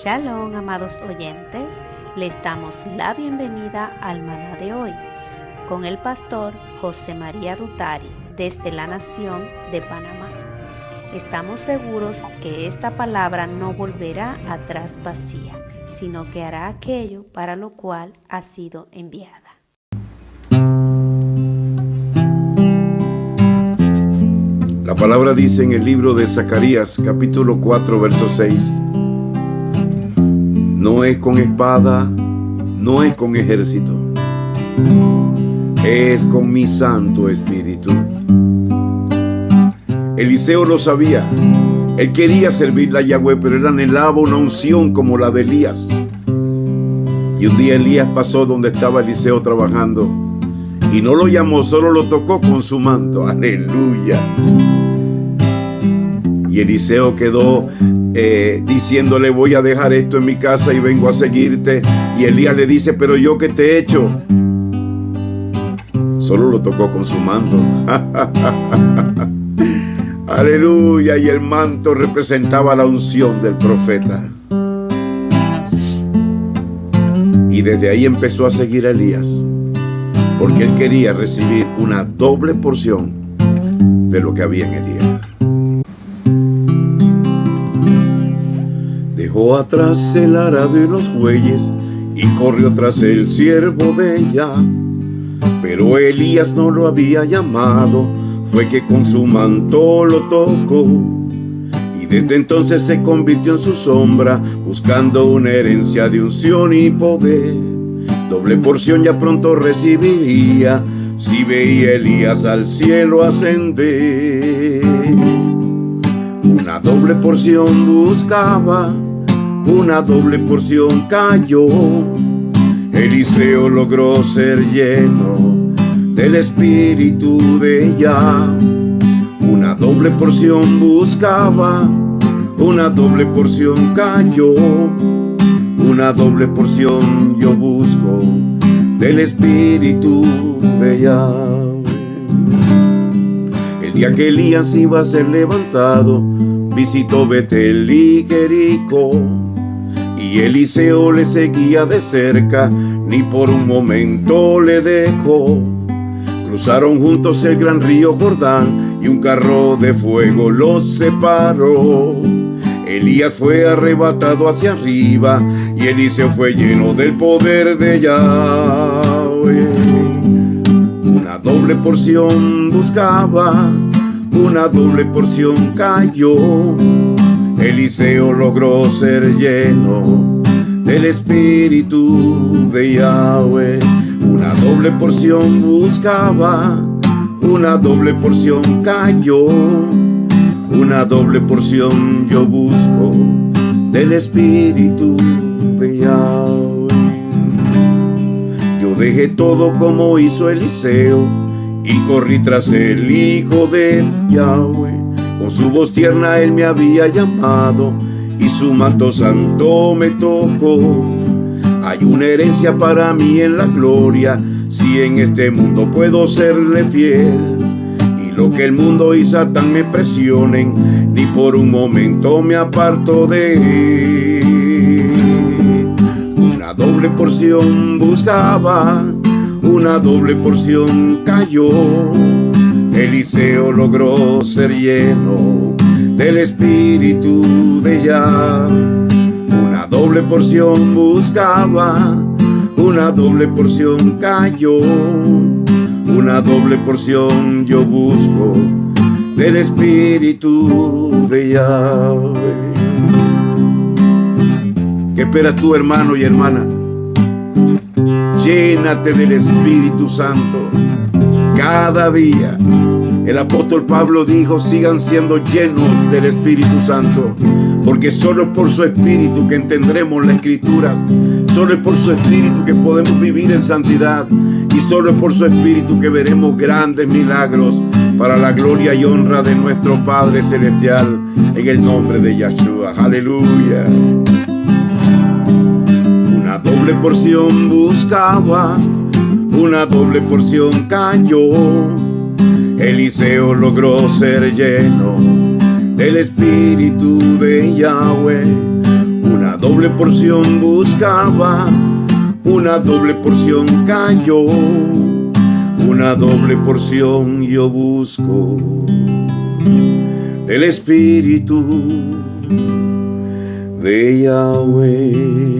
Shalom, amados oyentes, les damos la bienvenida al maná de hoy con el pastor José María Dutari desde la nación de Panamá. Estamos seguros que esta palabra no volverá atrás vacía, sino que hará aquello para lo cual ha sido enviada. La palabra dice en el libro de Zacarías, capítulo 4, verso 6: No es con espada, no es con ejército, es con mi Santo Espíritu. Eliseo lo sabía. Él quería servirle a Yahweh, pero él anhelaba una unción como la de Elías. Y un día Elías pasó donde estaba Eliseo trabajando y no lo llamó, solo lo tocó con su manto. ¡Aleluya! Y Eliseo quedó diciéndole: voy a dejar esto en mi casa y vengo a seguirte. Y Elías le dice: pero yo, ¿qué te he hecho? Solo lo tocó con su manto. Aleluya. Y el manto representaba la unción del profeta. Y desde ahí empezó a seguir a Elías, porque él quería recibir una doble porción de lo que había en Elías. Dejó atrás el arado y los bueyes y corrió tras el siervo de ella. Pero Elías no lo había llamado, fue que con su manto lo tocó. Y desde entonces se convirtió en su sombra, buscando una herencia de unción y poder. Doble porción ya pronto recibiría, si veía Elías al cielo ascender. Una doble porción buscaba, una doble porción cayó. Eliseo logró ser lleno del espíritu de ella. Una doble porción buscaba, una doble porción cayó. Una doble porción yo busco del espíritu de ella. El día que Elías iba a ser levantado, visitó Betel y Jericó. Y Eliseo le seguía de cerca, ni por un momento le dejó. Cruzaron juntos el gran río Jordán y un carro de fuego los separó. Elías fue arrebatado hacia arriba y Eliseo fue lleno del poder de Yahweh. Una doble porción buscaba, una doble porción cayó. Eliseo logró ser lleno del espíritu de Yahweh. Una doble porción buscaba, una doble porción cayó. Una doble porción yo busco del espíritu de Yahweh. Yo dejé todo como hizo Eliseo y corrí tras el Hijo de Yahweh. Con su voz tierna él me había llamado y su manto santo me tocó. Hay una herencia para mí en la gloria, si en este mundo puedo serle fiel. Y lo que el mundo y Satán me presionen, ni por un momento me aparto de él. Una doble porción buscaba, una doble porción cayó. Eliseo logró ser lleno del espíritu de Yah. Una doble porción buscaba, una doble porción cayó. Una doble porción yo busco del espíritu de Yahweh. ¿Qué esperas tú, hermano y hermana? Llénate del Espíritu Santo cada día. El apóstol Pablo dijo: sigan siendo llenos del Espíritu Santo, porque solo es por su Espíritu que entendremos la Escritura. Solo es por su Espíritu que podemos vivir en santidad, y solo es por su Espíritu que veremos grandes milagros para la gloria y honra de nuestro Padre Celestial, en el nombre de Yahshua. Aleluya. Una doble porción buscaba, una doble porción cayó. Eliseo logró ser lleno del Espíritu de Yahweh. Una doble porción buscaba, una doble porción cayó, una doble porción yo busco del Espíritu de Yahweh.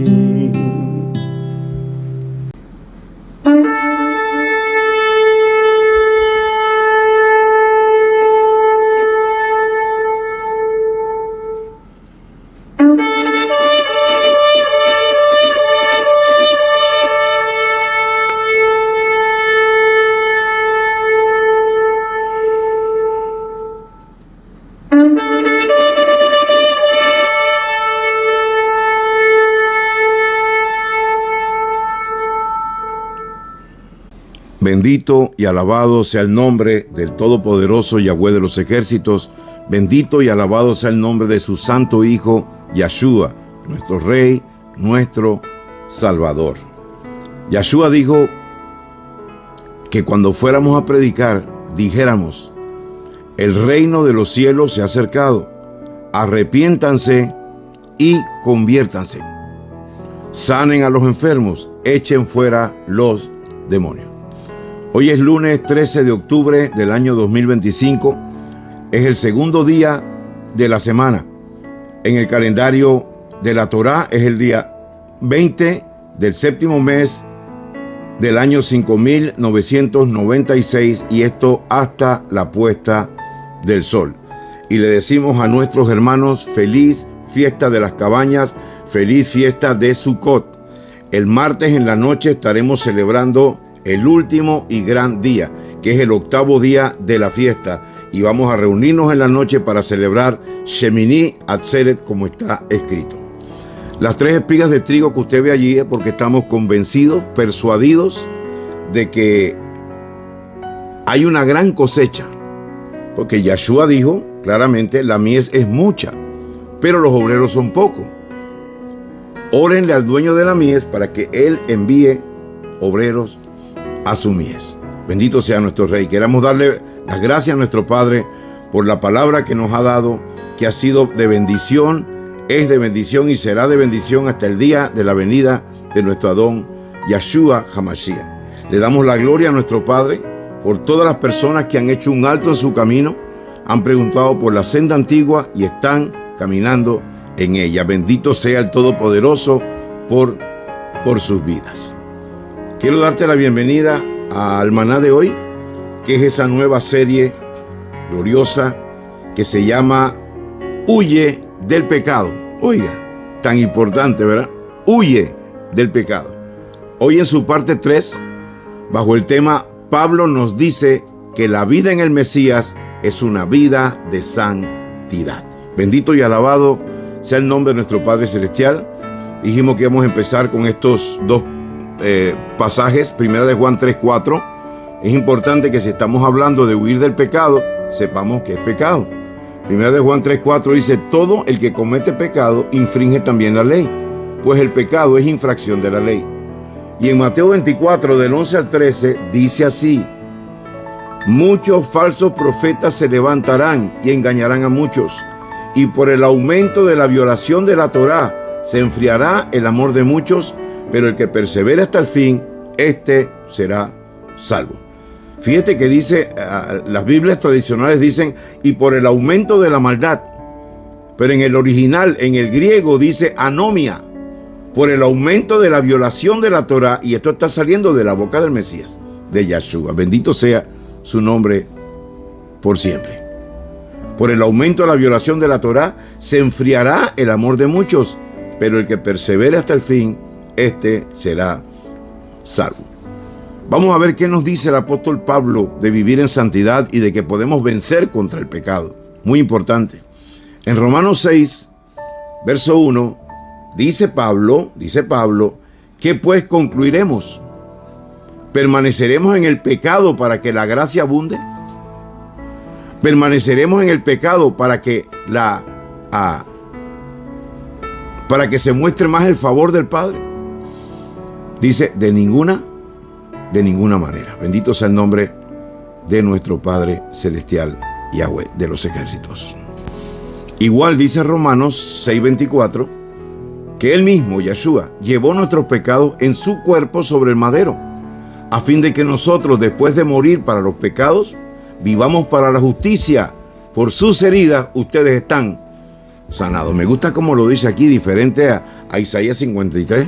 Bendito y alabado sea el nombre del Todopoderoso Yahweh de los ejércitos. Bendito y alabado sea el nombre de su santo Hijo, Yahshua, nuestro Rey, nuestro Salvador. Yahshua dijo que cuando fuéramos a predicar, dijéramos: el reino de los cielos se ha acercado. Arrepiéntanse y conviértanse. Sanen a los enfermos, echen fuera los demonios. Hoy es lunes 13 de octubre del año 2025. Es el segundo día de la semana. En el calendario de la Torá es el día 20 del séptimo mes del año 5996, y esto hasta la puesta del sol. Y le decimos a nuestros hermanos: feliz fiesta de las cabañas, feliz fiesta de Sukkot. El martes en la noche estaremos celebrando el último y gran día, que es el octavo día de la fiesta, y vamos a reunirnos en la noche para celebrar Shemini Atzeret, como está escrito. Las 3 espigas de trigo que usted ve allí es porque estamos convencidos, persuadidos de que hay una gran cosecha, porque Yahshua dijo claramente: la mies es mucha, pero los obreros son pocos. Órenle al dueño de la mies para que él envíe obreros a su mies. Bendito sea nuestro Rey. Queremos darle las gracias a nuestro Padre por la palabra que nos ha dado, que ha sido de bendición, es de bendición y será de bendición hasta el día de la venida de nuestro Adón Yahshua HaMashiach. Le damos la gloria a nuestro Padre por todas las personas que han hecho un alto en su camino, han preguntado por la senda antigua y están caminando en ella. Bendito sea el Todopoderoso por sus vidas. Quiero darte la bienvenida al maná de hoy, que es esa nueva serie gloriosa que se llama Huye del pecado. Oiga, tan importante, ¿verdad? Huye del pecado. Hoy en su parte 3, bajo el tema, Pablo nos dice que la vida en el Mesías es una vida de santidad. Bendito y alabado sea el nombre de nuestro Padre Celestial. Dijimos que íbamos a empezar con estos dos pasajes. Primera de Juan 3:4. Es importante que si estamos hablando de huir del pecado, sepamos que es pecado. Primera de Juan 3:4 dice: todo el que comete pecado infringe también la ley, pues el pecado es infracción de la ley. Y en Mateo 24 del 11 al 13 dice así: muchos falsos profetas se levantarán y engañarán a muchos, y por el aumento de la violación de la Torá se enfriará el amor de muchos, pero el que persevere hasta el fin, este será salvo. Fíjate que dice, las Biblias tradicionales dicen: y por el aumento de la maldad, pero en el original, en el griego, dice anomia, por el aumento de la violación de la Torá, y esto está saliendo de la boca del Mesías, de Yahshua. Bendito sea su nombre por siempre. Por el aumento de la violación de la Torá se enfriará el amor de muchos, pero el que persevere hasta el fin, este será salvo. Vamos a ver qué nos dice el apóstol Pablo de vivir en santidad y de que podemos vencer contra el pecado. Muy importante. En Romanos 6, verso 1, dice Pablo, ¿qué pues concluiremos? ¿Permaneceremos en el pecado para que la gracia abunde? ¿Permaneceremos en el pecado para que se muestre más el favor del Padre? Dice: de ninguna manera. Bendito sea el nombre de nuestro Padre Celestial, Yahweh de los ejércitos. Igual dice Romanos 6:24, que Él mismo, Yeshua, llevó nuestros pecados en su cuerpo sobre el madero, a fin de que nosotros, después de morir para los pecados, vivamos para la justicia. Por sus heridas ustedes están sanados. Me gusta como lo dice aquí, diferente a Isaías 53,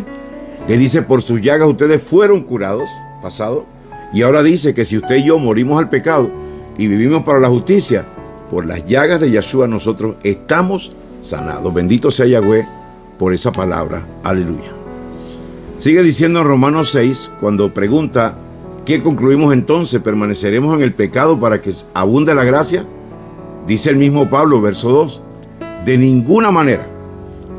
que dice, por sus llagas ustedes fueron curados, pasado, y ahora dice que si usted y yo morimos al pecado y vivimos para la justicia, por las llagas de Yeshua nosotros estamos sanados. Bendito sea Yahweh por esa palabra. Aleluya. Sigue diciendo en Romanos 6, cuando pregunta, ¿qué concluimos entonces? ¿Permaneceremos en el pecado para que abunde la gracia? Dice el mismo Pablo, verso 2, de ninguna manera,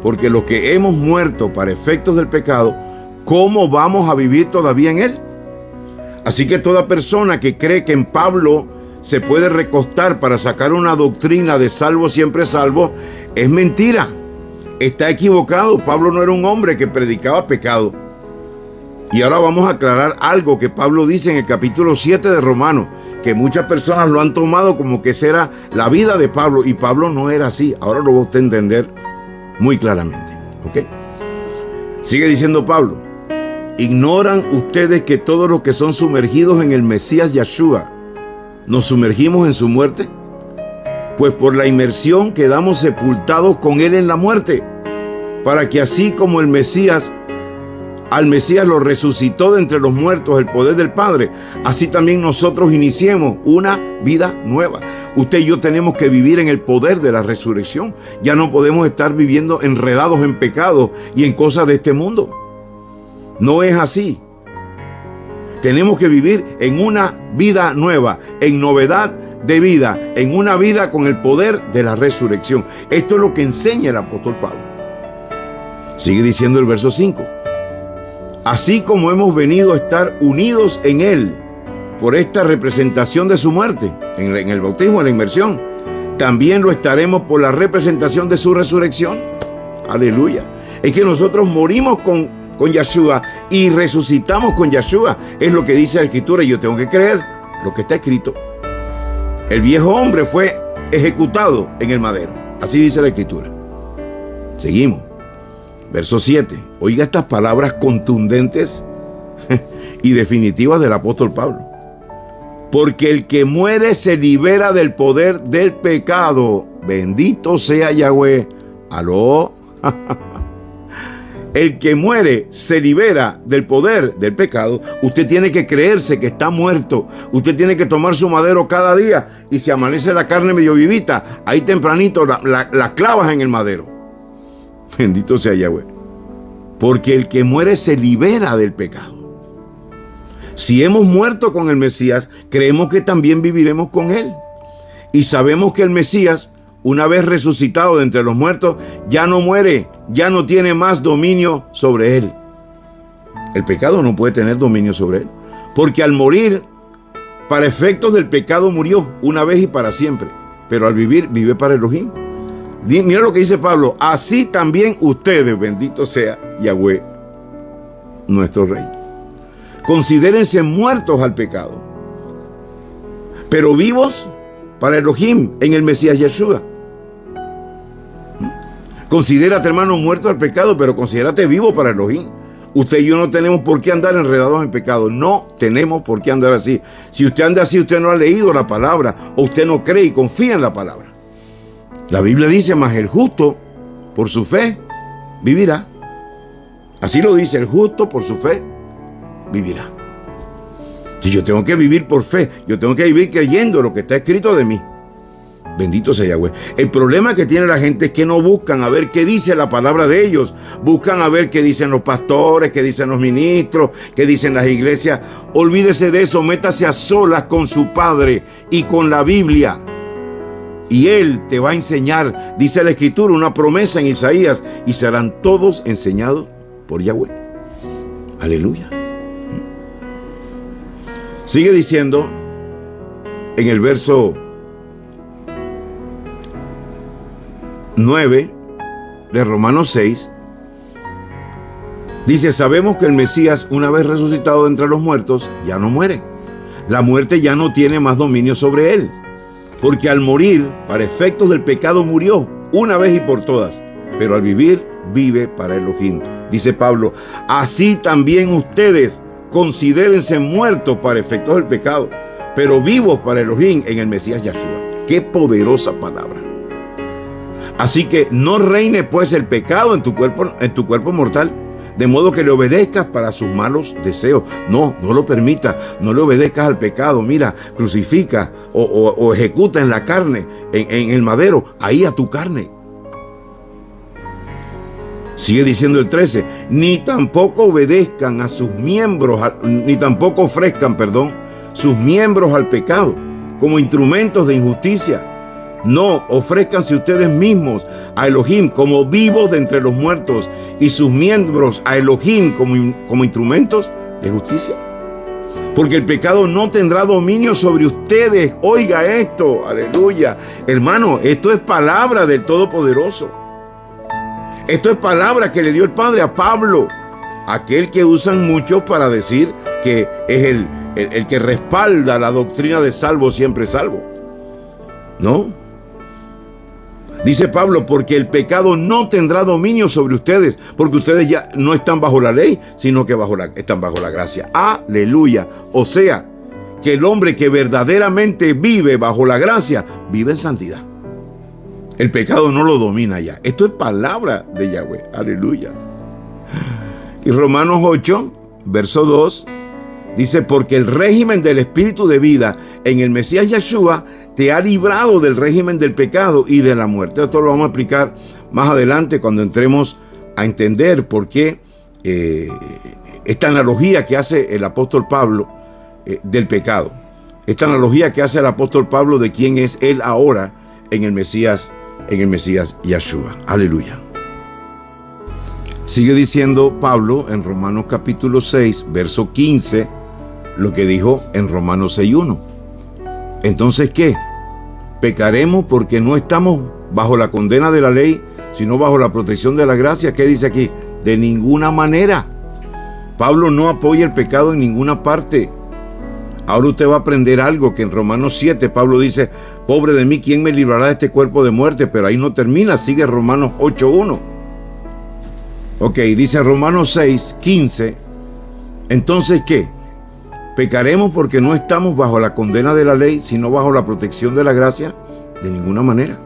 porque los que hemos muerto para efectos del pecado, ¿cómo vamos a vivir todavía en él? Así que toda persona que cree que en Pablo se puede recostar para sacar una doctrina de salvo siempre salvo, es mentira. Está equivocado. Pablo no era un hombre que predicaba pecado. Y ahora vamos a aclarar algo que Pablo dice en el capítulo 7 de Romanos, que muchas personas lo han tomado como que esa era la vida de Pablo, y Pablo no era así. Ahora lo va usted a entender muy claramente. ¿Ok? Sigue diciendo Pablo, ¿ignoran ustedes que todos los que son sumergidos en el Mesías Yeshua nos sumergimos en su muerte? Pues por la inmersión quedamos sepultados con él en la muerte, para que así como al Mesías lo resucitó de entre los muertos el poder del Padre, así también nosotros iniciemos una vida nueva. Usted y yo tenemos que vivir en el poder de la resurrección. Ya no podemos estar viviendo enredados en pecado y en cosas de este mundo. No es así. Tenemos que vivir en una vida nueva, en novedad de vida, en una vida con el poder de la resurrección. Esto es lo que enseña el apóstol Pablo. Sigue diciendo el verso 5. Así como hemos venido a estar unidos en él por esta representación de su muerte, en el bautismo, en la inmersión, también lo estaremos por la representación de su resurrección. Aleluya. Es que nosotros morimos con Yeshua y resucitamos con Yeshua. Es lo que dice la Escritura, y yo tengo que creer lo que está escrito. El viejo hombre fue ejecutado en el madero. Así dice la Escritura. Seguimos. Verso 7. Oiga estas palabras contundentes y definitivas del apóstol Pablo. Porque el que muere se libera del poder del pecado. Bendito sea Yahweh. ¿Aló? El que muere se libera del poder del pecado. Usted tiene que creerse que está muerto. Usted tiene que tomar su madero cada día, y si amanece la carne medio vivita, ahí tempranito la clavas en el madero. Bendito sea Yahweh. Porque el que muere se libera del pecado. Si hemos muerto con el Mesías, creemos que también viviremos con él. Y sabemos que el Mesías, una vez resucitado de entre los muertos, ya no muere, ya no tiene más dominio sobre él. El pecado no puede tener dominio sobre él. Porque al morir, para efectos del pecado murió una vez y para siempre. Pero al vivir, vive para Elohim. Mira lo que dice Pablo. Así también ustedes, bendito sea Yahweh, nuestro Rey. Considérense muertos al pecado, pero vivos para Elohim en el Mesías Yeshua. Considérate, hermano, muerto al pecado, pero considérate vivo para Elohim. Usted y yo no tenemos por qué andar enredados en pecado. No tenemos por qué andar así. Si usted anda así, usted no ha leído la palabra, o usted no cree y confía en la palabra. La Biblia dice, mas el justo por su fe vivirá. Así lo dice, el justo por su fe vivirá. Y yo tengo que vivir por fe. Yo tengo que vivir creyendo lo que está escrito de mí. Bendito sea Yahweh. El problema que tiene la gente es que no buscan a ver qué dice la palabra de ellos. Buscan a ver qué dicen los pastores, qué dicen los ministros, qué dicen las iglesias. Olvídese de eso. Métase a solas con su Padre y con la Biblia. Y Él te va a enseñar, dice la Escritura, una promesa en Isaías, y serán todos enseñados por Yahweh. Aleluya. Sigue diciendo en el verso 9 de Romanos 6, dice, sabemos que el Mesías, una vez resucitado de entre los muertos, ya no muere. La muerte ya no tiene más dominio sobre él. Porque al morir, para efectos del pecado murió una vez y por todas, pero al vivir vive para Elohim. Dice Pablo, así también ustedes considérense muertos para efectos del pecado, pero vivos para Elohim en el Mesías Yahshua. ¡Qué poderosa palabra! Así que no reine pues el pecado en tu cuerpo mortal, de modo que le obedezcas para sus malos deseos. No lo permita, no le obedezcas al pecado. Mira, crucifica o ejecuta en la carne, en el madero, ahí a tu carne. Sigue diciendo el 13, ni tampoco obedezcan a sus miembros, ni tampoco ofrezcan, sus miembros al pecado como instrumentos de injusticia. No, ofrézcanse ustedes mismos a Elohim como vivos de entre los muertos y sus miembros a Elohim como instrumentos de justicia. Porque el pecado no tendrá dominio sobre ustedes. Oiga esto, aleluya. Hermano, esto es palabra del Todopoderoso. Esto es palabra que le dio el Padre a Pablo, aquel que usan muchos para decir que es el que respalda la doctrina de salvo siempre salvo. ¿No? Dice Pablo, porque el pecado no tendrá dominio sobre ustedes, porque ustedes ya no están bajo la ley, sino que están bajo la gracia. Aleluya. O sea, que el hombre que verdaderamente vive bajo la gracia, vive en santidad. El pecado no lo domina ya. Esto es palabra de Yahweh. Aleluya. Y Romanos 8, verso 2, dice, porque el régimen del espíritu de vida en el Mesías Yahshua te ha librado del régimen del pecado y de la muerte. Esto lo vamos a explicar más adelante cuando entremos a entender por qué esta analogía que hace el apóstol Pablo del pecado. Esta analogía que hace el apóstol Pablo de quién es él ahora en el Mesías Yahshua. Aleluya. Sigue diciendo Pablo en Romanos capítulo 6, verso 15, lo que dijo en Romanos 6:1. Entonces, ¿qué? ¿Pecaremos porque no estamos bajo la condena de la ley, sino bajo la protección de la gracia? ¿Qué dice aquí? De ninguna manera. Pablo no apoya el pecado en ninguna parte. Ahora usted va a aprender algo que en Romanos 7 Pablo dice, pobre de mí, ¿quién me librará de este cuerpo de muerte? Pero ahí no termina, sigue Romanos 8:1. Ok, dice Romanos 6, 15. Entonces, ¿qué? ¿Pecaremos porque no estamos bajo la condena de la ley, sino bajo la protección de la gracia? De ninguna manera.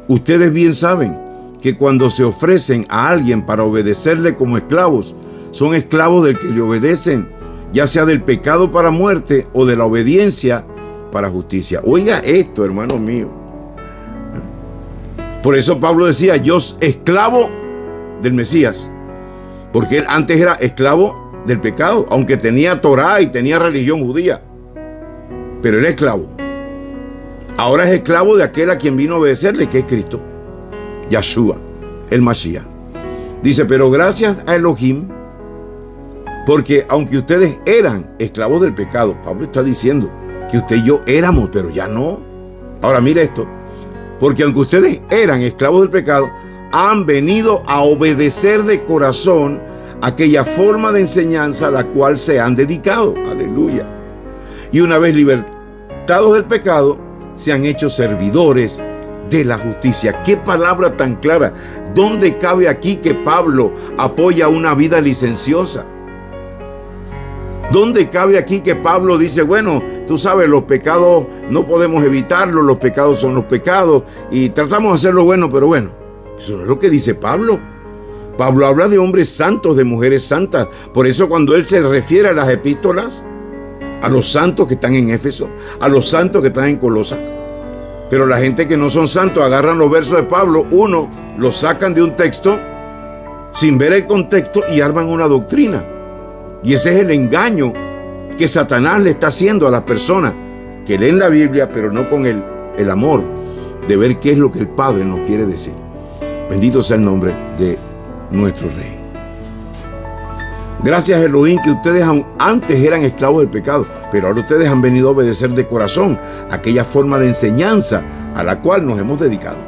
Ustedes bien saben que cuando se ofrecen a alguien para obedecerle como esclavos, son esclavos del que le obedecen, ya sea del pecado para muerte o de la obediencia para justicia. Oiga esto, hermano mío. Por eso Pablo decía, yo esclavo del Mesías, porque él antes era esclavo del pecado, aunque tenía Torá y tenía religión judía, pero era esclavo. Ahora es esclavo de aquel a quien vino a obedecerle, que es Cristo, Yahshua, el Mashiach. Dice, pero gracias a Elohim, porque aunque ustedes eran esclavos del pecado, Pablo está diciendo que usted y yo éramos, pero ya no. Ahora mire esto, porque aunque ustedes eran esclavos del pecado, han venido a obedecer de corazón aquella forma de enseñanza a la cual se han dedicado. Aleluya. Y una vez libertados del pecado, se han hecho servidores de la justicia. ¡Qué palabra tan clara! ¿Dónde cabe aquí que Pablo apoya una vida licenciosa? ¿Dónde cabe aquí que Pablo dice, bueno, tú sabes, los pecados no podemos evitarlos, los pecados son los pecados y tratamos de hacer lo bueno, pero bueno? Eso no es lo que dice Pablo. Pablo habla de hombres santos, de mujeres santas. Por eso cuando él se refiere a las epístolas, a los santos que están en Éfeso, a los santos que están en Colosas. Pero la gente que no son santos agarran los versos de Pablo, uno, los sacan de un texto sin ver el contexto y arman una doctrina. Y ese es el engaño que Satanás le está haciendo a las personas que leen la Biblia, pero no con el amor de ver qué es lo que el Padre nos quiere decir. Bendito sea el nombre de nuestro Rey. Gracias a Elohim que ustedes antes eran esclavos del pecado, pero ahora ustedes han venido a obedecer de corazón aquella forma de enseñanza a la cual nos hemos dedicado.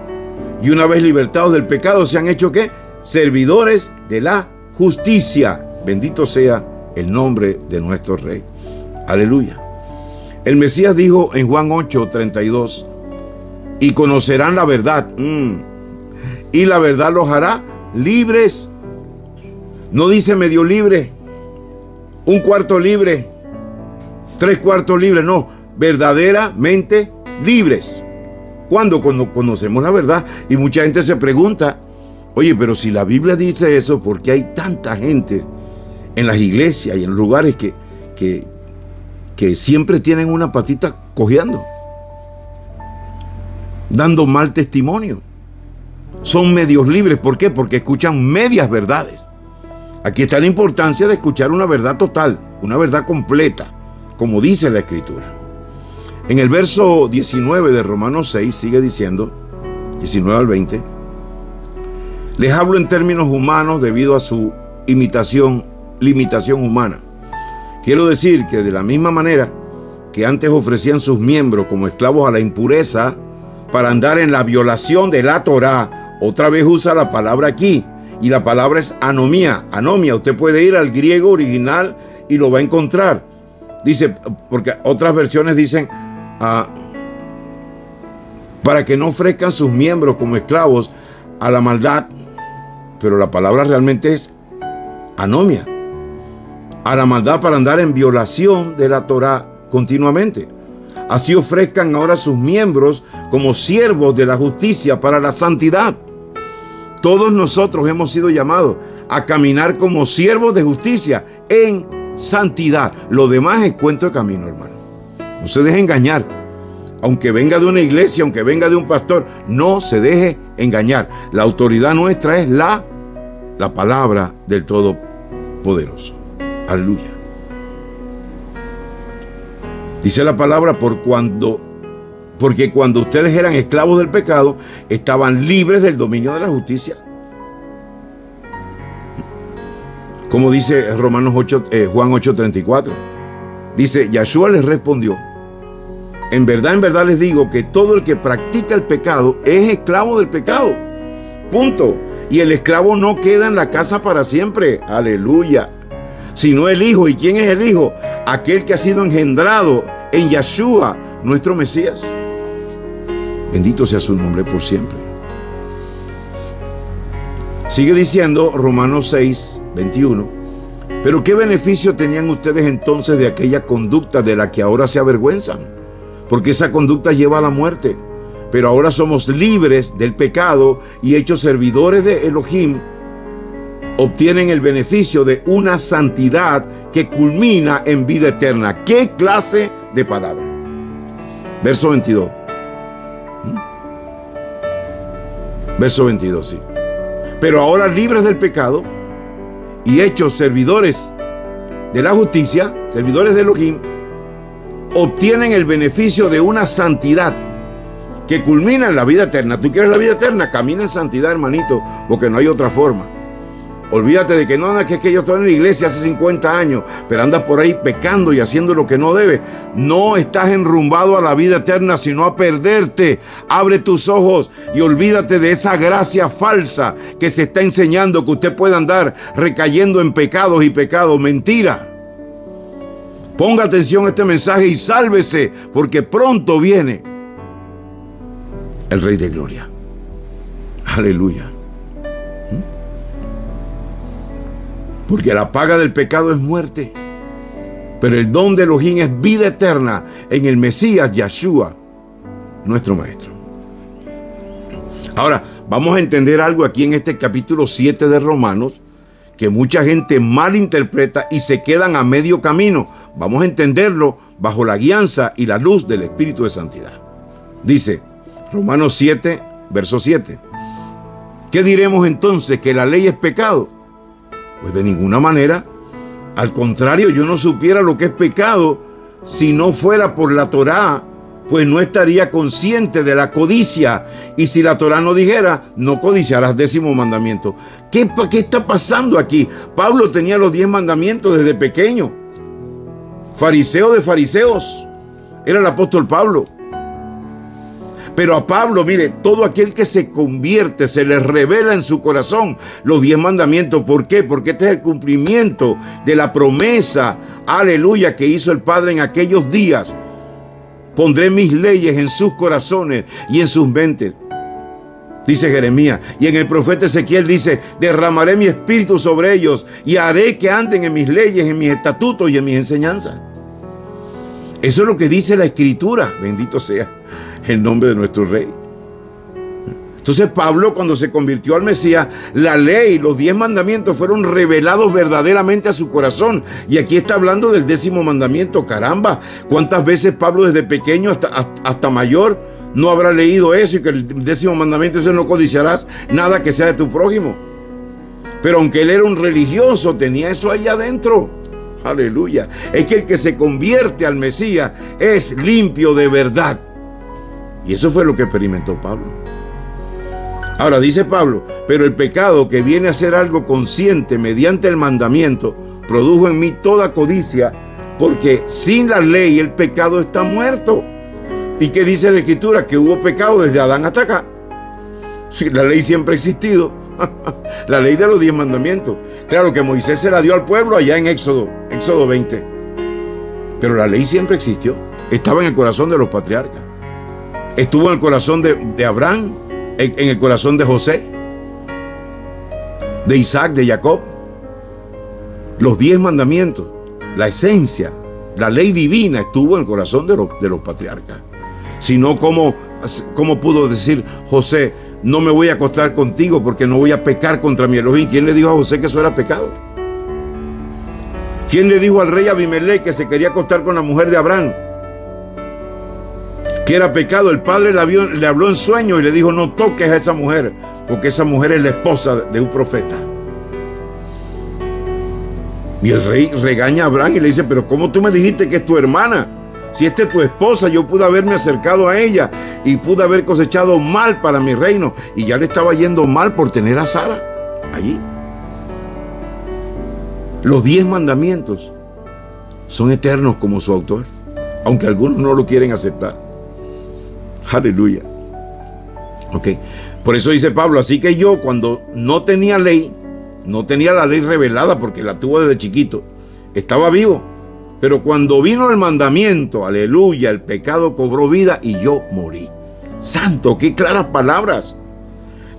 Y una vez libertados del pecado, se han hecho ¿qué? Servidores de la justicia. Bendito sea el nombre de nuestro Rey. Aleluya. El Mesías dijo en Juan 8:32, y conocerán la verdad, y la verdad los hará libres. No dice medio libre, un cuarto libre, tres cuartos libres, no, verdaderamente libres. Cuando conocemos la verdad. Y mucha gente se pregunta, oye, pero si la Biblia dice eso, ¿por qué hay tanta gente en las iglesias y en los lugares que siempre tienen una patita cojeando, dando mal testimonio? Son medios libres. ¿Por qué? Porque escuchan medias verdades. Aquí está la importancia de escuchar una verdad total, una verdad completa, como dice la Escritura. En el verso 19 de Romanos 6 sigue diciendo, 19 al 20, les hablo en términos humanos debido a su limitación humana. Quiero decir que de la misma manera que antes ofrecían sus miembros como esclavos a la impureza para andar en la violación de la Torá, otra vez usa la palabra aquí, y la palabra es anomía. Anomia, usted puede ir al griego original y lo va a encontrar. Dice, porque otras versiones dicen, para que no ofrezcan sus miembros como esclavos a la maldad, pero la palabra realmente es anomia, a la maldad para andar en violación de la Torá continuamente. Así ofrezcan ahora sus miembros como siervos de la justicia para la santidad. Todos nosotros hemos sido llamados a caminar como siervos de justicia en santidad. Lo demás es cuento de camino, hermano. No se deje engañar. Aunque venga de una iglesia, aunque venga de un pastor, no se deje engañar. La autoridad nuestra es la palabra del Todopoderoso. Aleluya. Dice la palabra, porque cuando ustedes eran esclavos del pecado, estaban libres del dominio de la justicia. Como dice Juan 8:34. Dice, Yahshua les respondió, en verdad les digo que todo el que practica el pecado es esclavo del pecado. Punto. Y el esclavo no queda en la casa para siempre. Aleluya. Sino el Hijo. ¿Y quién es el Hijo? Aquel que ha sido engendrado en Yahshua, nuestro Mesías. Bendito sea su nombre por siempre. Sigue diciendo Romanos 6:21. Pero ¿qué beneficio tenían ustedes entonces de aquella conducta de la que ahora se avergüenzan? Porque esa conducta lleva a la muerte. Pero ahora somos libres del pecado y hechos servidores de Elohim. Obtienen el beneficio de una santidad que culmina en vida eterna. ¿Qué clase de palabra? Verso 22. Verso 22, sí. Pero ahora libres del pecado y hechos servidores de la justicia, servidores de Elohim, obtienen el beneficio de una santidad que culmina en la vida eterna. ¿Tú quieres la vida eterna? Camina en santidad, hermanito, porque no hay otra forma. Olvídate de que no, que yo estoy en la iglesia hace 50 años, pero andas por ahí pecando y haciendo lo que no debes. No estás enrumbado a la vida eterna, sino a perderte. Abre tus ojos y olvídate de esa gracia falsa que se está enseñando, que usted puede andar recayendo en pecados y pecados. Mentira. Ponga atención a este mensaje y sálvese, porque pronto viene el Rey de Gloria. Aleluya. Porque la paga del pecado es muerte, pero el don de Elohim es vida eterna en el Mesías Yahshua, nuestro Maestro. Ahora, vamos a entender algo aquí en este capítulo 7 de Romanos, que mucha gente malinterpreta y se quedan a medio camino. Vamos a entenderlo bajo la guianza y la luz del Espíritu de Santidad. Dice Romanos 7, verso 7. ¿Qué diremos entonces? ¿Que la ley es pecado? Pues de ninguna manera. Al contrario, yo no supiera lo que es pecado si no fuera por la Torá, pues no estaría consciente de la codicia. Y si la Torá no dijera, no codiciarás, 10º mandamiento. ¿Qué está pasando aquí? Pablo tenía los 10 mandamientos desde pequeño. Fariseo de fariseos. Era el apóstol Pablo. Pero a Pablo, mire, todo aquel que se convierte, se le revela en su corazón los 10 mandamientos. ¿Por qué? Porque este es el cumplimiento de la promesa, aleluya, que hizo el Padre en aquellos días. Pondré mis leyes en sus corazones y en sus mentes. dice Jeremías. Y en el profeta Ezequiel dice, derramaré mi espíritu sobre ellos y haré que anden en mis leyes, en mis estatutos y en mis enseñanzas. Eso es lo que dice la Escritura. Bendito sea el nombre de nuestro Rey. Entonces Pablo, cuando se convirtió al Mesías, la ley, los 10 mandamientos fueron revelados verdaderamente a su corazón. Y aquí está hablando del 10º mandamiento. Caramba, ¿cuántas veces Pablo desde pequeño hasta mayor no habrá leído eso? Y que el 10º mandamiento es: no codiciarás nada que sea de tu prójimo. Pero aunque él era un religioso, tenía eso ahí adentro. Aleluya. Es que el que se convierte al Mesías es limpio de verdad. Y eso fue lo que experimentó Pablo. Ahora dice Pablo, pero el pecado, que viene a ser algo consciente mediante el mandamiento, produjo en mí toda codicia, porque sin la ley el pecado está muerto. ¿Y qué dice la Escritura? Que hubo pecado desde Adán hasta acá. Sí, la ley siempre ha existido. La ley de los 10 mandamientos. Claro que Moisés se la dio al pueblo allá en Éxodo 20. Pero la ley siempre existió. Estaba en el corazón de los patriarcas. Estuvo en el corazón de Abraham, en el corazón de José, de Isaac, de Jacob. Los 10 mandamientos, la esencia, la ley divina estuvo en el corazón de los patriarcas. Si no, ¿cómo pudo decir José: no me voy a acostar contigo porque no voy a pecar contra mi Elohim? ¿Quién le dijo a José que eso era pecado? ¿Quién le dijo al rey Abimelech que se quería acostar con la mujer de Abraham que era pecado? El padre le habló en sueño y le dijo: no toques a esa mujer, porque esa mujer es la esposa de un profeta. Y el rey regaña a Abraham y le dice: pero ¿cómo tú me dijiste que es tu hermana? Si esta es tu esposa, yo pude haberme acercado a ella y pude haber cosechado mal para mi reino. Y ya le estaba yendo mal por tener a Sara allí. Los 10 mandamientos son eternos como su autor, aunque algunos no lo quieren aceptar. Aleluya. Ok. Por eso dice Pablo: así que yo, cuando no tenía ley, no tenía la ley revelada porque la tuvo desde chiquito, estaba vivo. Pero cuando vino el mandamiento, aleluya, el pecado cobró vida y yo morí. Santo, qué claras palabras.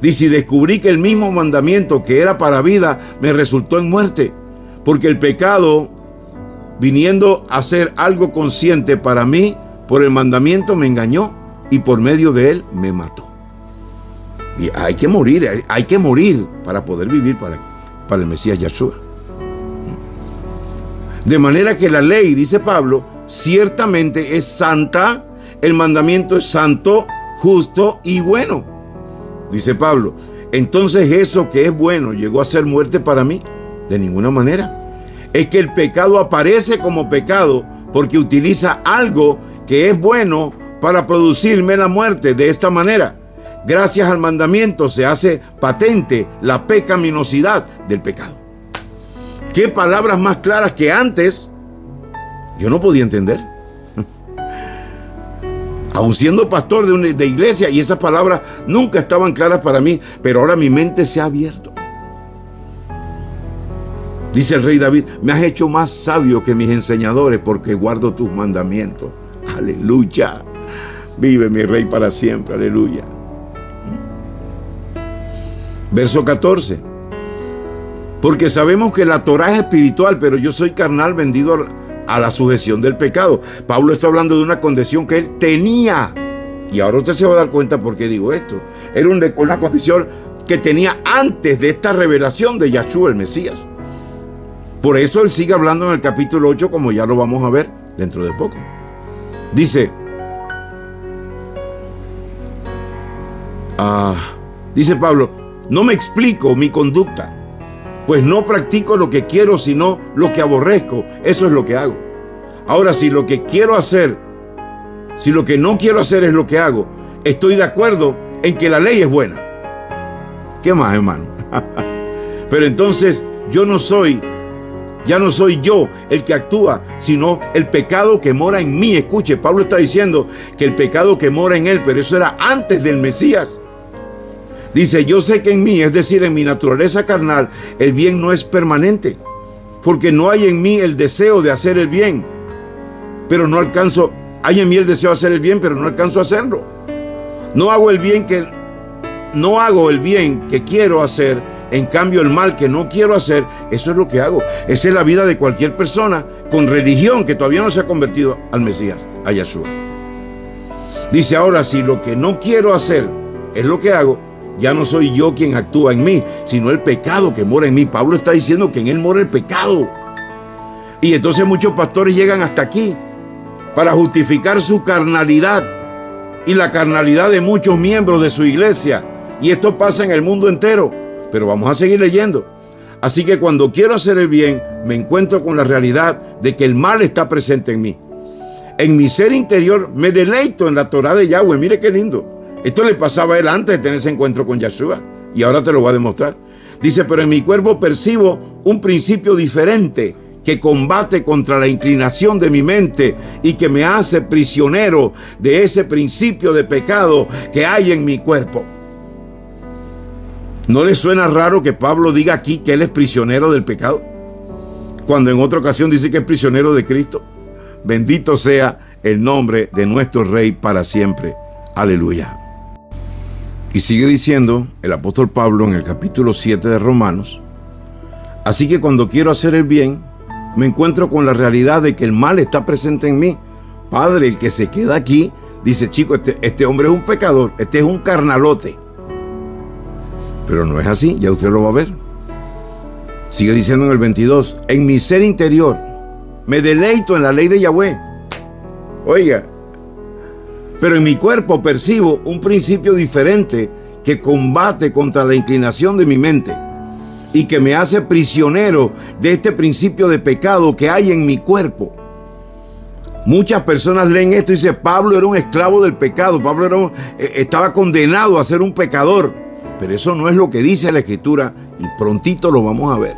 Dice: y descubrí que el mismo mandamiento que era para vida me resultó en muerte, porque el pecado, viniendo a ser algo consciente para mí, por el mandamiento me engañó y por medio de él me mató. Y hay que morir para poder vivir para el Mesías Yahshua. De manera que la ley, dice Pablo, ciertamente es santa, el mandamiento es santo, justo y bueno. Dice Pablo: entonces eso que es bueno llegó a ser muerte para mí. De ninguna manera. Es que el pecado aparece como pecado porque utiliza algo que es bueno para producirme la muerte. De esta manera, gracias al mandamiento se hace patente la pecaminosidad del pecado. Qué palabras más claras que antes yo no podía entender. Aún siendo pastor de iglesia, y esas palabras nunca estaban claras para mí, pero ahora mi mente se ha abierto. Dice el rey David: me has hecho más sabio que mis enseñadores porque guardo tus mandamientos. Aleluya. Vive mi rey para siempre. Aleluya. Verso 14. Porque sabemos que la Torá es espiritual, pero yo soy carnal, vendido a la sujeción del pecado. Pablo está hablando de una condición que él tenía. Y ahora usted se va a dar cuenta por qué digo esto. Era una condición que tenía antes de esta revelación de Yahshua, el Mesías. Por eso él sigue hablando en el capítulo 8, como ya lo vamos a ver dentro de poco. Dice Pablo: no me explico mi conducta, pues no practico lo que quiero, sino lo que aborrezco. Eso es lo que hago. Ahora, si lo que no quiero hacer es lo que hago, estoy de acuerdo en que la ley es buena. ¿Qué más, hermano? Pero entonces ya no soy yo el que actúa, sino el pecado que mora en mí. Escuche, Pablo está diciendo que el pecado que mora en él, pero eso era antes del Mesías. Dice: yo sé que en mí, es decir, en mi naturaleza carnal, el bien no es permanente, porque no hay en mí el deseo de hacer el bien, pero no alcanzo. Hay en mí el deseo de hacer el bien, pero no alcanzo a hacerlo. No hago el bien que no hago el bien que quiero hacer, en cambio el mal que no quiero hacer, eso es lo que hago. Esa es la vida de cualquier persona con religión que todavía no se ha convertido al Mesías, a Yeshua. Dice ahora, si lo que no quiero hacer es lo que hago, ya no soy yo quien actúa en mí, sino el pecado que mora en mí. Pablo está diciendo que en él mora el pecado. Y entonces muchos pastores llegan hasta aquí para justificar su carnalidad y la carnalidad de muchos miembros de su iglesia. Y esto pasa en el mundo entero. Pero vamos a seguir leyendo. Así que cuando quiero hacer el bien, me encuentro con la realidad de que el mal está presente en mí. En mi ser interior me deleito en la Torah de Yahweh. Mire qué lindo. Esto le pasaba a él antes de tener ese encuentro con Yeshua. Y ahora te lo voy a demostrar. Dice, pero en mi cuerpo percibo un principio diferente que combate contra la inclinación de mi mente y que me hace prisionero de ese principio de pecado que hay en mi cuerpo. ¿No le suena raro que Pablo diga aquí que él es prisionero del pecado? Cuando en otra ocasión dice que es prisionero de Cristo. Bendito sea el nombre de nuestro Rey para siempre. Aleluya. Y sigue diciendo el apóstol Pablo en el capítulo 7 de Romanos. Así que cuando quiero hacer el bien, me encuentro con la realidad de que el mal está presente en mí. Padre, el que se queda aquí, dice, chico, este hombre es un pecador, este es un carnalote. Pero no es así, ya usted lo va a ver. Sigue diciendo en el 22, en mi ser interior me deleito en la ley de Yahweh. Oiga, pero en mi cuerpo percibo un principio diferente que combate contra la inclinación de mi mente y que me hace prisionero de este principio de pecado que hay en mi cuerpo. Muchas personas leen esto y dicen, Pablo era un esclavo del pecado, Pablo estaba condenado a ser un pecador. Pero eso no es lo que dice la Escritura y prontito lo vamos a ver.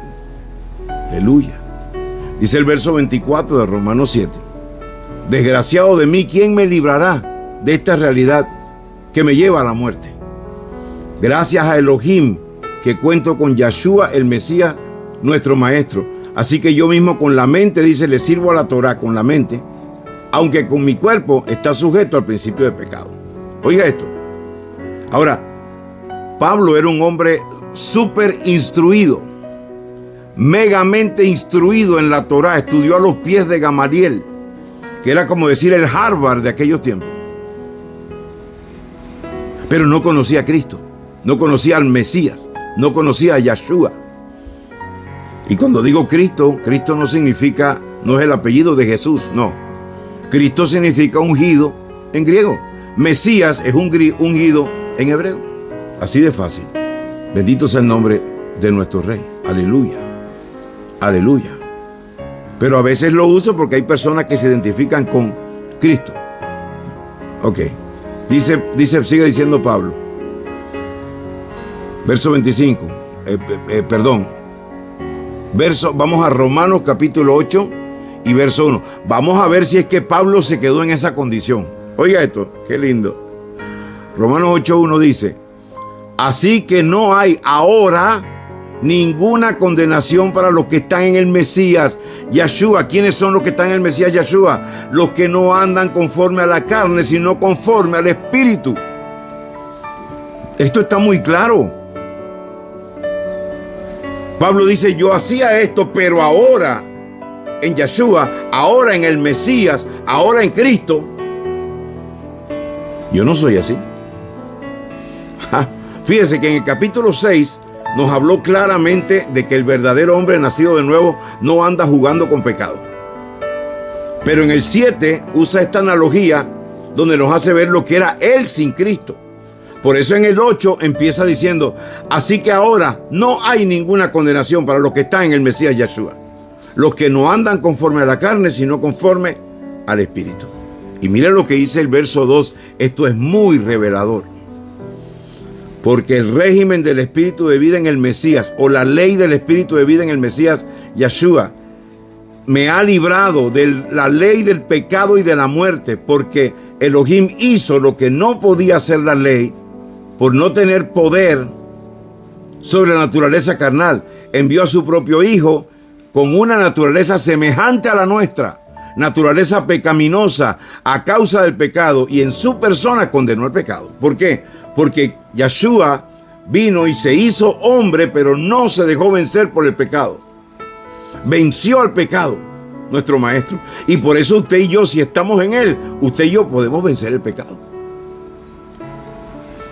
Aleluya. Dice el verso 24 de Romanos 7. Desgraciado de mí, ¿quién me librará de esta realidad que me lleva a la muerte? Gracias a Elohim que cuento con Yeshua el Mesías, nuestro maestro. Así que yo mismo con la mente, dice, le sirvo a la Torah con la mente, aunque con mi cuerpo está sujeto al principio de pecado. Oiga esto. Ahora, Pablo era un hombre súper instruido, megamente instruido en la Torá. Estudió a los pies de Gamaliel, que era como decir el Harvard de aquellos tiempos. Pero no conocía a Cristo, no conocía al Mesías, no conocía a Yeshua. Y cuando digo Cristo, Cristo no significa, no es el apellido de Jesús, no. Cristo significa ungido en griego. Mesías es ungido en hebreo. Así de fácil. Bendito sea el nombre de nuestro Rey. Aleluya. Aleluya. Pero a veces lo uso porque hay personas que se identifican con Cristo. Ok. Sigue diciendo Pablo. Verso 25. Vamos a Romanos capítulo 8 y verso 1. Vamos a ver si es que Pablo se quedó en esa condición. Oiga esto, qué lindo. Romanos 8:1 dice, así que no hay ahora ninguna condenación para los que están en el Mesías Yeshua. ¿Quiénes son los que están en el Mesías Yeshua? Los que no andan conforme a la carne, sino conforme al Espíritu. Esto está muy claro. Pablo dice, yo hacía esto, pero ahora en Yeshua, ahora en el Mesías, ahora en Cristo, yo no soy así. Fíjese que en el capítulo 6 nos habló claramente de que el verdadero hombre nacido de nuevo no anda jugando con pecado. Pero en el 7 usa esta analogía donde nos hace ver lo que era él sin Cristo. Por eso en el 8 empieza diciendo, así que ahora no hay ninguna condenación para los que están en el Mesías Yeshua. Los que no andan conforme a la carne, sino conforme al Espíritu. Y mira lo que dice el verso 2, esto es muy revelador. Porque el régimen del Espíritu de vida en el Mesías, o la ley del Espíritu de vida en el Mesías Yeshua, me ha librado de la ley del pecado y de la muerte, porque Elohim hizo lo que no podía hacer la ley, por no tener poder sobre la naturaleza carnal. Envió a su propio Hijo con una naturaleza semejante a la nuestra, naturaleza pecaminosa a causa del pecado, y en su persona condenó el pecado. ¿Por qué? porque Yeshua vino y se hizo hombre, pero no se dejó vencer por el pecado. Venció al pecado, nuestro maestro. Y por eso usted y yo, si estamos en él, usted y yo podemos vencer el pecado.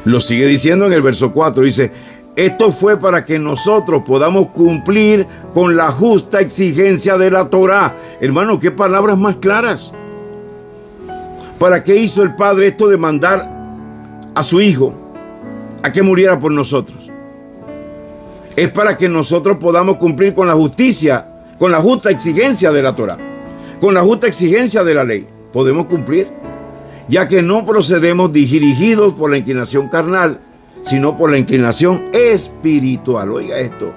Lo sigue diciendo en el verso 4, dice: esto fue para que nosotros podamos cumplir con la justa exigencia de la Torá. Hermano, qué palabras más claras. ¿Para qué hizo el Padre esto de mandar a su Hijo a que muriera por nosotros? Es para que nosotros podamos cumplir con la justicia, con la justa exigencia de la Torá, con la justa exigencia de la ley. Podemos cumplir, ya que no procedemos dirigidos por la inclinación carnal, sino por la inclinación espiritual. Oiga esto.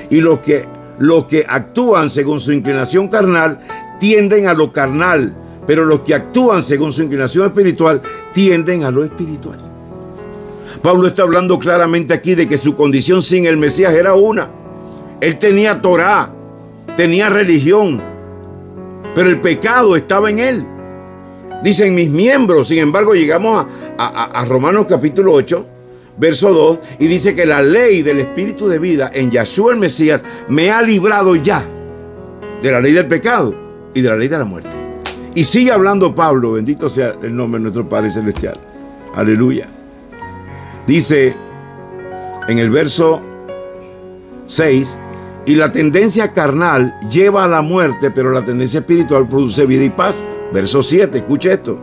Y los que actúan según su inclinación carnal tienden a lo carnal, pero los que actúan según su inclinación espiritual tienden a lo espiritual. Pablo está hablando claramente aquí de que su condición sin el Mesías era una. Él tenía Torá, tenía religión, pero el pecado estaba en él. Dicen mis miembros. Sin embargo, llegamos a Romanos capítulo 8, verso 2, y dice que la ley del Espíritu de vida en Yeshua el Mesías me ha librado ya de la ley del pecado y de la ley de la muerte. Y sigue hablando Pablo, bendito sea el nombre de nuestro Padre Celestial. Aleluya. Dice en el verso 6, y la tendencia carnal lleva a la muerte, pero la tendencia espiritual produce vida y paz. Verso 7, escuche esto.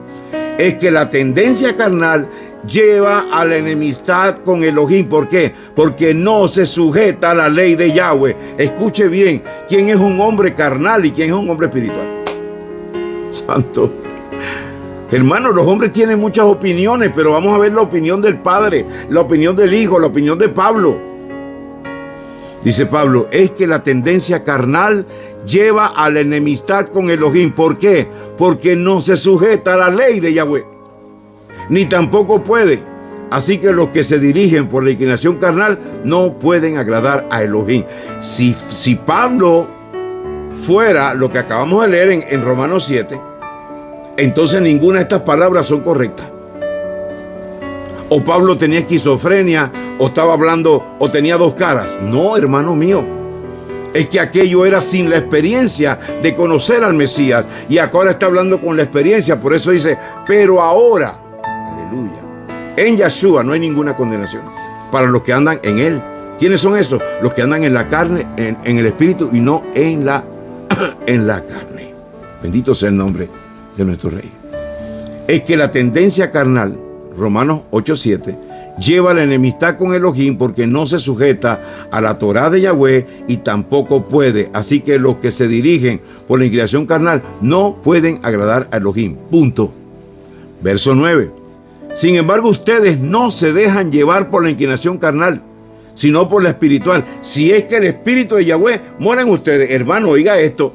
Es que la tendencia carnal lleva a la enemistad con Elohim. ¿Por qué? Porque no se sujeta a la ley de Yahweh. Escuche bien, ¿quién es un hombre carnal y quién es un hombre espiritual? Santo. Hermanos, los hombres tienen muchas opiniones, pero vamos a ver la opinión del Padre, la opinión del Hijo, la opinión de Pablo. Dice Pablo, es que la tendencia carnal lleva a la enemistad con Elohim. ¿Por qué? Porque no se sujeta a la ley de Yahweh, ni tampoco puede. Así que los que se dirigen por la inclinación carnal no pueden agradar a Elohim. Si Pablo fuera lo que acabamos de leer en Romanos 7, entonces ninguna de estas palabras son correctas. O Pablo tenía esquizofrenia, o estaba hablando, o tenía dos caras. No, hermano mío. Es que aquello era sin la experiencia de conocer al Mesías. Y ahora está hablando con la experiencia. Por eso dice, pero ahora, aleluya, en Yeshua no hay ninguna condenación para los que andan en él. ¿Quiénes son esos? Los que andan en la carne, en el espíritu y no en la carne. Bendito sea el nombre de nuestro Rey. Es que la tendencia carnal, Romanos 8:7, lleva la enemistad con Elohim porque no se sujeta a la Torá de Yahweh y tampoco puede. Así que los que se dirigen por la inclinación carnal no pueden agradar a Elohim. Punto. Verso 9. Sin embargo, ustedes no se dejan llevar por la inclinación carnal, sino por la espiritual. Si es que el Espíritu de Yahweh mora en ustedes. Hermano, oiga esto.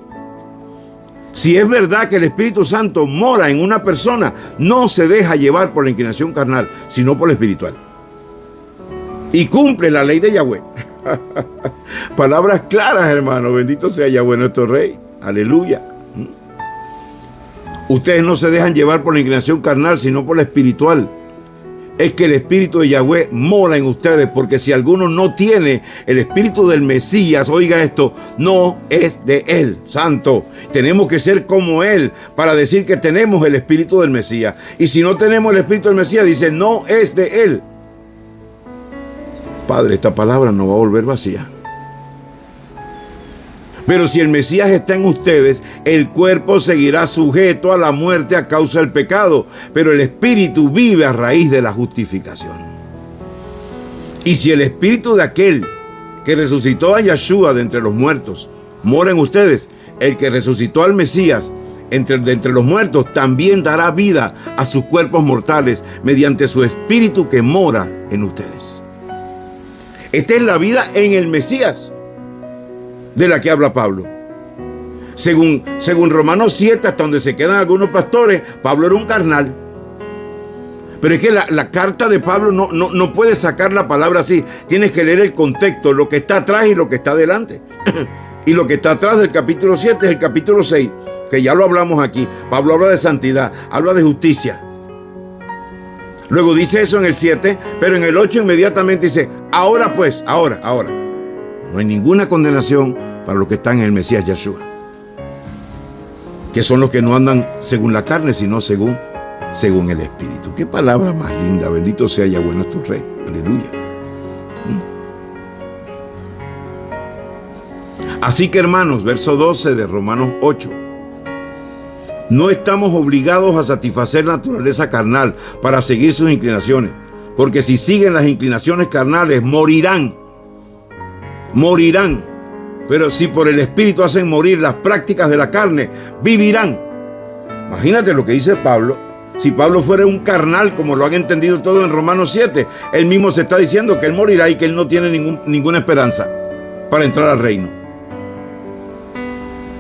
Si es verdad que el Espíritu Santo mora en una persona, no se deja llevar por la inclinación carnal, sino por la espiritual. Y cumple la ley de Yahweh. Palabras claras, hermano. Bendito sea Yahweh, nuestro Rey. Aleluya. Ustedes no se dejan llevar por la inclinación carnal, sino por la espiritual. Es que el Espíritu de Yahweh mora en ustedes, porque si alguno no tiene el Espíritu del Mesías, oiga esto, no es de él. Santo, tenemos que ser como él para decir que tenemos el Espíritu del Mesías. Y si no tenemos el Espíritu del Mesías, dice, no es de él. Padre, esta palabra no va a volver vacía. Pero si el Mesías está en ustedes, el cuerpo seguirá sujeto a la muerte a causa del pecado, pero el Espíritu vive a raíz de la justificación. Y si el Espíritu de aquel que resucitó a Yeshua de entre los muertos mora en ustedes, el que resucitó al Mesías de entre los muertos también dará vida a sus cuerpos mortales mediante su Espíritu que mora en ustedes. Esta es la vida en el Mesías de la que habla Pablo. Según Romanos 7, hasta donde se quedan algunos pastores, Pablo era un carnal. Pero es que la carta de Pablo no puede sacar la palabra así. Tienes que leer el contexto, lo que está atrás y lo que está adelante. Y lo que está atrás del capítulo 7 es el capítulo 6, que ya lo hablamos aquí. Pablo habla de santidad, habla de justicia, Luego dice eso en el 7, pero en el 8 inmediatamente dice, ahora pues, ahora. No hay ninguna condenación para los que están en el Mesías Yeshua, que son los que no andan según la carne, sino según el Espíritu. Qué palabra más linda. Bendito sea Yahweh nuestro Rey. Aleluya. Así que, hermanos, verso 12 de Romanos 8. No estamos obligados a satisfacer la naturaleza carnal para seguir sus inclinaciones, porque si siguen las inclinaciones carnales, morirán. Pero si por el Espíritu hacen morir las prácticas de la carne, vivirán. Imagínate lo que dice Pablo. Si Pablo fuera un carnal, como lo han entendido todo en Romanos 7, él mismo se está diciendo que él morirá y que él no tiene ninguna esperanza para entrar al reino.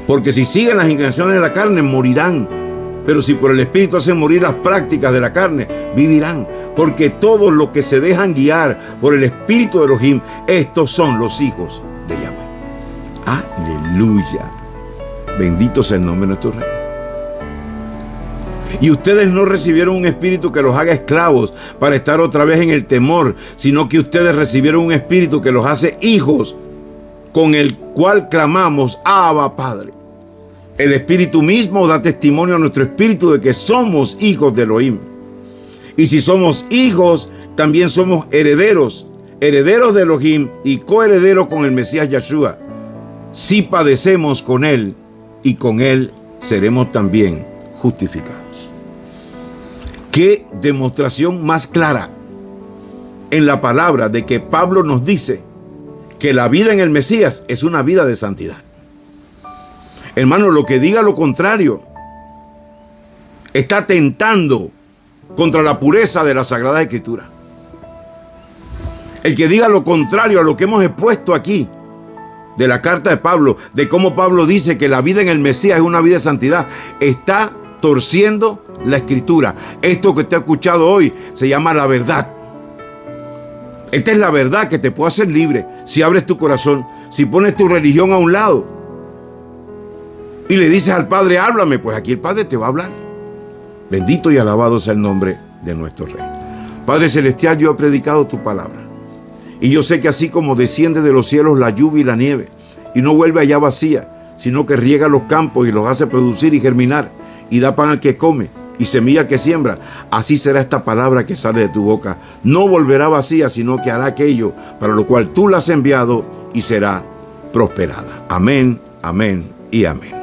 Porque si siguen las inclinaciones de la carne, morirán. Pero si por el Espíritu hacen morir las prácticas de la carne, vivirán. Porque todos los que se dejan guiar por el Espíritu de Elohim, estos son los hijos de Yahweh. Aleluya. Bendito sea el nombre de nuestro Rey. Y ustedes no recibieron un espíritu que los haga esclavos para estar otra vez en el temor, sino que ustedes recibieron un espíritu que los hace hijos, con el cual clamamos, Abba, Padre. El Espíritu mismo da testimonio a nuestro espíritu de que somos hijos de Elohim. Y si somos hijos, también somos herederos de Elohim y coherederos con el Mesías Yeshua. Si padecemos con él, y con él seremos también justificados. Qué demostración más clara en la palabra de que Pablo nos dice que la vida en el Mesías es una vida de santidad. Hermano, lo que diga lo contrario está atentando contra la pureza de la Sagrada Escritura. El que diga lo contrario a lo que hemos expuesto aquí de la carta de Pablo, de cómo Pablo dice que la vida en el Mesías es una vida de santidad, está torciendo la Escritura. Esto que te he escuchado hoy se llama la verdad. Esta es la verdad que te puede hacer libre si abres tu corazón, si pones tu religión a un lado y le dices al Padre, háblame. Pues aquí el Padre te va a hablar. Bendito y alabado sea el nombre de nuestro Rey. Padre Celestial, yo he predicado tu palabra y yo sé que así como desciende de los cielos la lluvia y la nieve y no vuelve allá vacía, sino que riega los campos y los hace producir y germinar y da pan al que come y semilla al que siembra, así será esta palabra que sale de tu boca. No volverá vacía, sino que hará aquello para lo cual tú la has enviado y será prosperada. Amén, amén y amén.